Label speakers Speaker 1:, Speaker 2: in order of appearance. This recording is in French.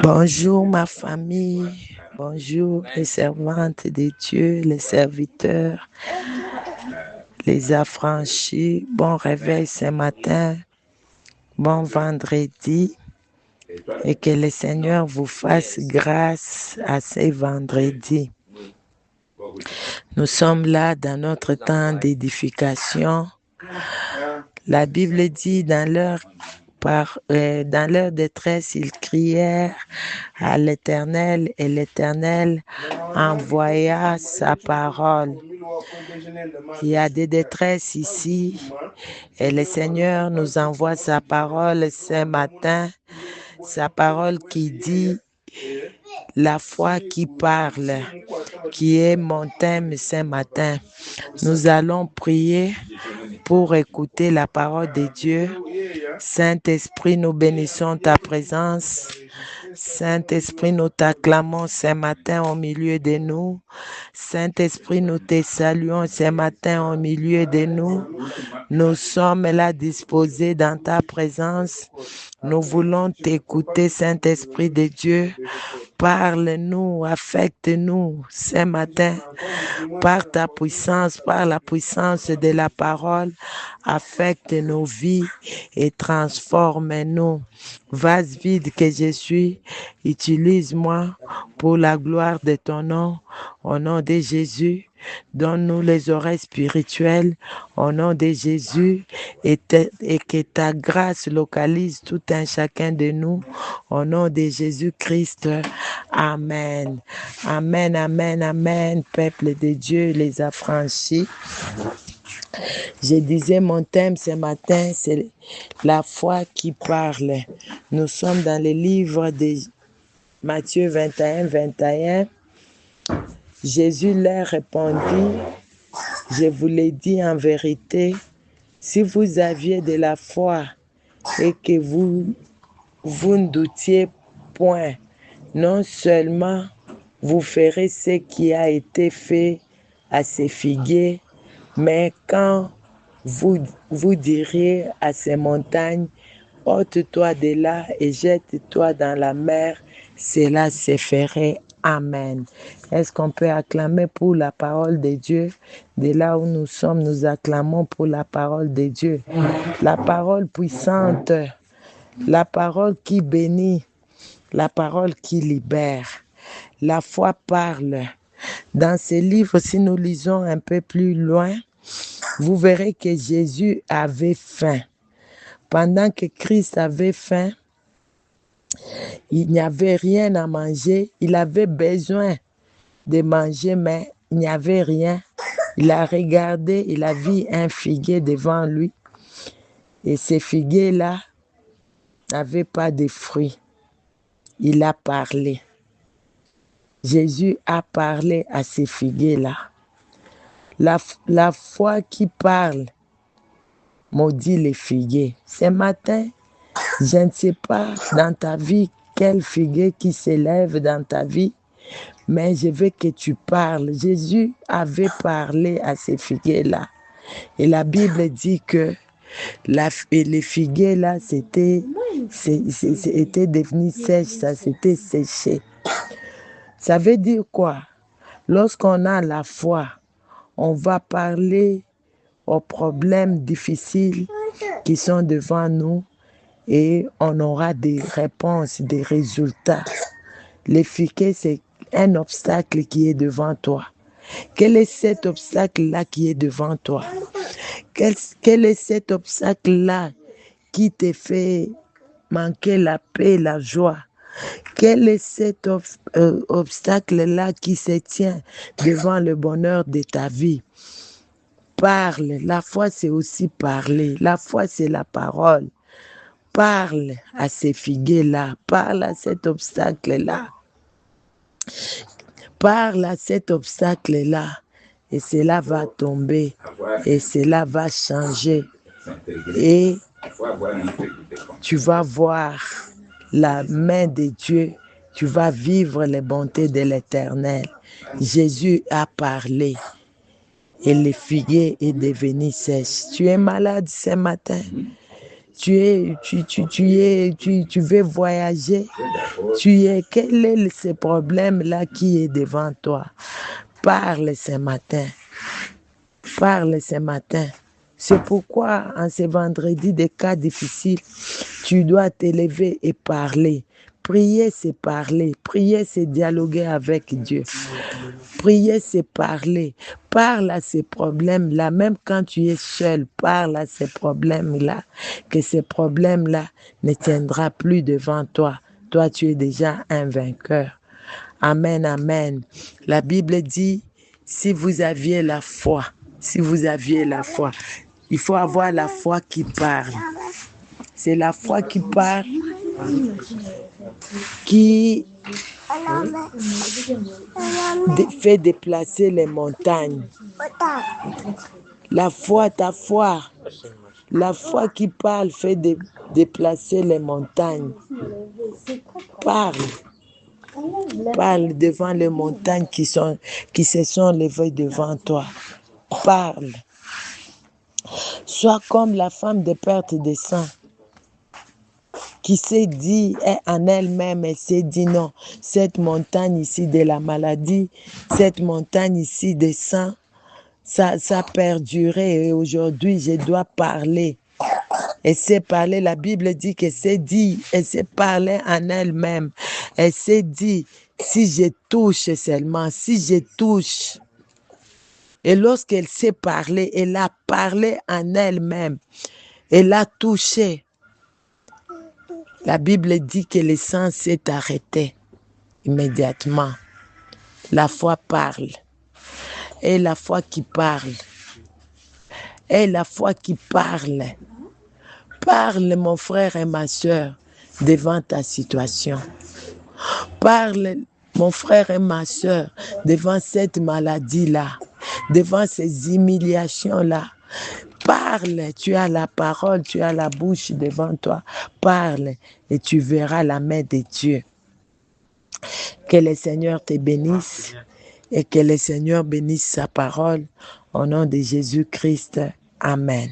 Speaker 1: Bonjour ma famille, bonjour les servantes de Dieu, les serviteurs, les affranchis. Bon réveil ce matin, bon vendredi et que le Seigneur vous fasse grâce à ce vendredi. Nous sommes là dans notre temps d'édification. La Bible dit dans leur détresse, ils crièrent à l'Éternel et l'Éternel envoya sa parole. Il y a des détresses ici et le Seigneur nous envoie sa parole ce matin, sa parole qui dit la foi qui parle, qui est mon thème ce matin. Nous allons prier pour écouter la parole de Dieu. Saint-Esprit, nous bénissons ta présence. Saint-Esprit, nous t'acclamons ce matin au milieu de nous. Saint-Esprit, nous te saluons ce matin au milieu de nous. Nous sommes là disposés dans ta présence. Nous voulons t'écouter, Saint-Esprit de Dieu. Parle-nous, affecte-nous ce matin par ta puissance, par la puissance de la parole. Affecte nos vies et transforme-nous. Vase vide que je suis, utilise-moi pour la gloire de ton nom. Au nom de Jésus, donne-nous les oreilles spirituelles. Au nom de Jésus, et que ta grâce localise tout un chacun de nous. Au nom de Jésus-Christ, Amen. Amen, amen, amen, peuple de Dieu, les affranchis. Je disais, mon thème ce matin, c'est la foi qui parle. Nous sommes dans le livre de Matthieu 21, 21. Jésus leur répondit, je vous l'ai dit en vérité, si vous aviez de la foi et que vous ne doutiez point, non seulement vous ferez ce qui a été fait à ces figuiers, mais quand vous diriez à ces montagnes, ôte-toi de là et jette-toi dans la mer, cela se ferait. Amen. Est-ce qu'on peut acclamer pour la parole de Dieu? De là où nous sommes, nous acclamons pour la parole de Dieu. La parole puissante, la parole qui bénit, la parole qui libère. La foi parle. Dans ce livre, si nous lisons un peu plus loin, vous verrez que Jésus avait faim. Pendant que Christ avait faim, il n'y avait rien à manger. Il avait besoin de manger, mais il n'y avait rien. Il a regardé, il a vu un figuier devant lui. Et ce figuier-là n'avait pas de fruits. Il a parlé. Jésus a parlé à ces figuiers-là. La foi qui parle maudit les figuiers. Ce matin, je ne sais pas dans ta vie quel figuier qui s'élève dans ta vie, mais je veux que tu parles. Jésus avait parlé à ces figuiers-là. Et la Bible dit que les figuiers-là, était devenu sèche, ça s'était séché. Ça veut dire quoi? Lorsqu'on a la foi, on va parler aux problèmes difficiles qui sont devant nous et on aura des réponses, des résultats. Les figuiers, c'est un obstacle qui est devant toi. Quel est cet obstacle-là qui est devant toi? Quel est cet obstacle-là qui te fait manquer la paix, la joie? Quel est cet obstacle-là qui se tient devant le bonheur de ta vie? Parle. La foi, c'est aussi parler. La foi, c'est la parole. Parle à ces figuiers-là. Parle à cet obstacle-là. Parle à cet obstacle-là. Et cela va tomber. Et cela va changer. Et tu vas voir la main de Dieu. Tu vas vivre les bontés de l'Éternel. Jésus a parlé. Et le figuier est devenu sèche. Tu es malade ce matin. tu veux voyager, quel est ce problème-là qui est devant toi? Parle ce matin. Parle ce matin. C'est pourquoi, en ce vendredi des cas difficiles, tu dois t'élever et parler. Prier, c'est parler. Prier, c'est dialoguer avec Dieu. Prier, c'est parler. Parle à ces problèmes-là, même quand tu es seul, parle à ces problèmes-là, que ces problèmes-là ne tiendront plus devant toi. Toi, tu es déjà un vainqueur. Amen, amen. La Bible dit, si vous aviez la foi, il faut avoir la foi qui parle. C'est la foi qui parle qui fait déplacer les montagnes. La foi, ta foi, la foi qui parle fait déplacer les montagnes. Parle devant les montagnes qui se sont levées devant toi. Parle. Sois comme la femme de perte de sang qui s'est dit en elle-même, elle s'est dit non, cette montagne ici de la maladie, cette montagne ici de sang, ça a perduré et aujourd'hui je dois parler. Elle s'est parlé, la Bible dit qu'elle s'est dit, elle s'est parlé en elle-même. Elle s'est dit, si je touche seulement, si je touche. Et lorsqu'elle s'est parlé, elle a parlé en elle-même. Elle a touché. La Bible dit que le sang s'est arrêté immédiatement. La foi parle. Et la foi qui parle. Et la foi qui parle. Parle, mon frère et ma soeur, devant ta situation. Parle, mon frère et ma soeur, devant cette maladie-là, devant ces humiliations-là. Parle, tu as la parole, tu as la bouche devant toi. Parle et tu verras la main de Dieu. Que le Seigneur te bénisse et que le Seigneur bénisse sa parole au nom de Jésus-Christ. Amen.